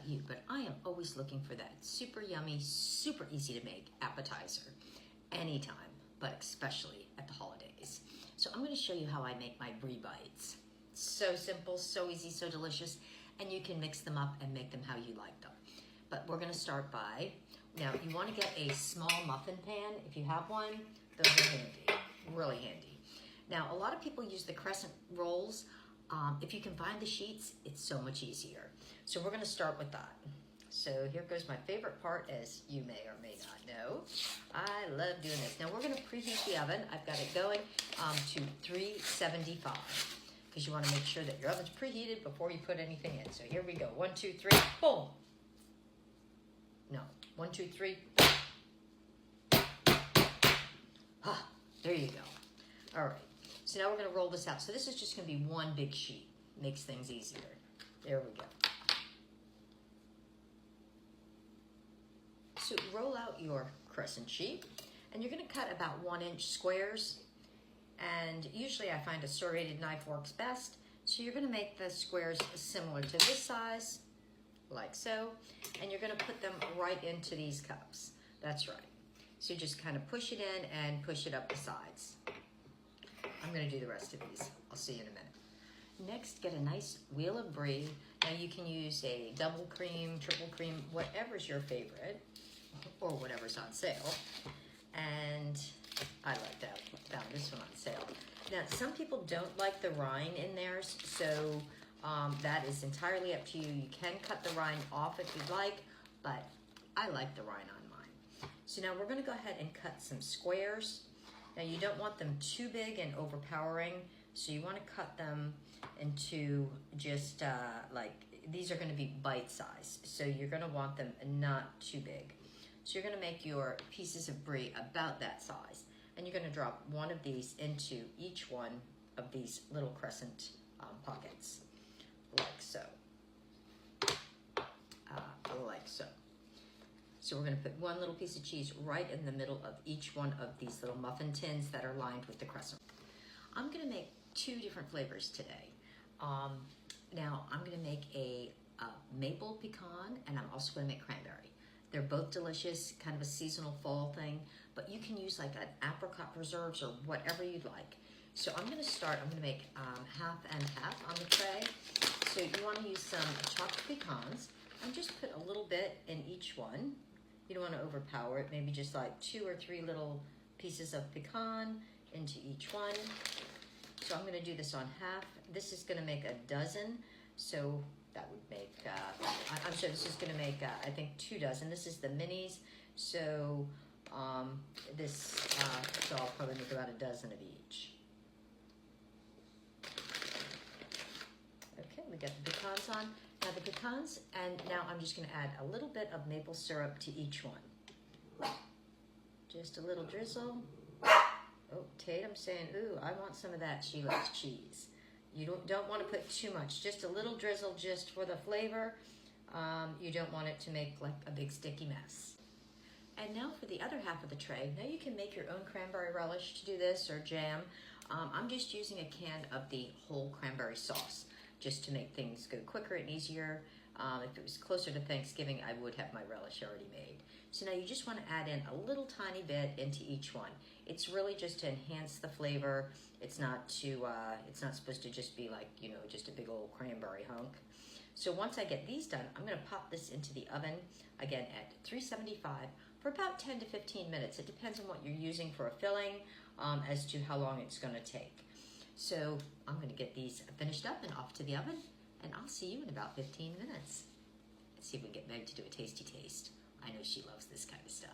about you, but I am always looking for that super yummy, super easy to make appetizer anytime, but especially at the holidays. So I'm going to show you how I make my brie bites. So simple, so easy, so delicious, and you can mix them up and make them how you like them. But we're going to start by, now you want to get a small muffin pan. If you have one, those are handy, really handy. Now a lot of people use the crescent rolls. If you can find the sheets, it's so much easier. So we're going to start with that. So here goes my favorite part, as you may or may not know. I love doing this. Now we're going to preheat the oven. I've got it going to 375 because you want to make sure that your oven's preheated before you put anything in. So here we go. 1, 2, 3, boom. No, 1, 2, 3. Ah, there you go. All right. So now we're going to roll this out. So this is just going to be one big sheet. Makes things easier. There we go. So roll out your crescent sheet, and you're going to cut about 1-inch squares. And usually I find a serrated knife works best. So you're going to make the squares similar to this size, like so. And you're going to put them right into these cups. That's right. So just kind of push it in and push it up the sides. I'm going to do the rest of these. I'll see you in a minute. Next, get a nice wheel of brie. Now you can use a double cream, triple cream, whatever's your favorite, or whatever's on sale. And I like that. Found this one on sale. Now, some people don't like the rind in theirs, so that is entirely up to you. You can cut the rind off if you'd like, but I like the rind on mine. So now we're going to go ahead and cut some squares. Now you don't want them too big and overpowering, so you want to cut them into just like, these are going to be bite size, so you're going to want them not too big. So you're going to make your pieces of brie about that size, and you're going to drop one of these into each one of these little crescent pockets, like so, like so. So we're going to put one little piece of cheese right in the middle of each one of these little muffin tins that are lined with the crescent. I'm going to make 2 different flavors today. Now I'm going to make a maple pecan, and I'm also going to make cranberry. They're both delicious, kind of a seasonal fall thing, but you can use like an apricot preserves or whatever you'd like. So I'm going to start, I'm going to make half and half on the tray. So you want to use some chopped pecans, and just put a little bit in each one. You don't want to overpower it, maybe just like 2 or 3 little pieces of pecan into each one. So I'm going to do this on half. This is going to make a dozen, so that would make, I'm sure this is going to make, I think 2 dozen. This is the minis, so so I'll probably make about a dozen of each. Okay, we got the pecans on. Now the pecans, and now I'm just going to add a little bit of maple syrup to each one. Just a little drizzle. Oh, Tatum's saying, ooh, I want some of that. She likes cheese. You don't want to put too much. Just a little drizzle just for the flavor. You don't want it to make like a big sticky mess. And now for the other half of the tray. Now you can make your own cranberry relish to do this, or jam. I'm just using a can of the whole cranberry sauce, just to make things go quicker and easier. If it was closer to Thanksgiving, I would have my relish already made. So now you just want to add in a little tiny bit into each one. It's really just to enhance the flavor. It's not supposed to just be like, you know, just a big old cranberry hunk. So once I get these done, I'm going to pop this into the oven, again at 375 for about 10 to 15 minutes. It depends on what you're using for a filling, as to how long it's going to take. So I'm going to get these finished up and off to the oven, and I'll see you in about 15 minutes. Let's see if we can get Meg to do a tasty taste. I know she loves this kind of stuff.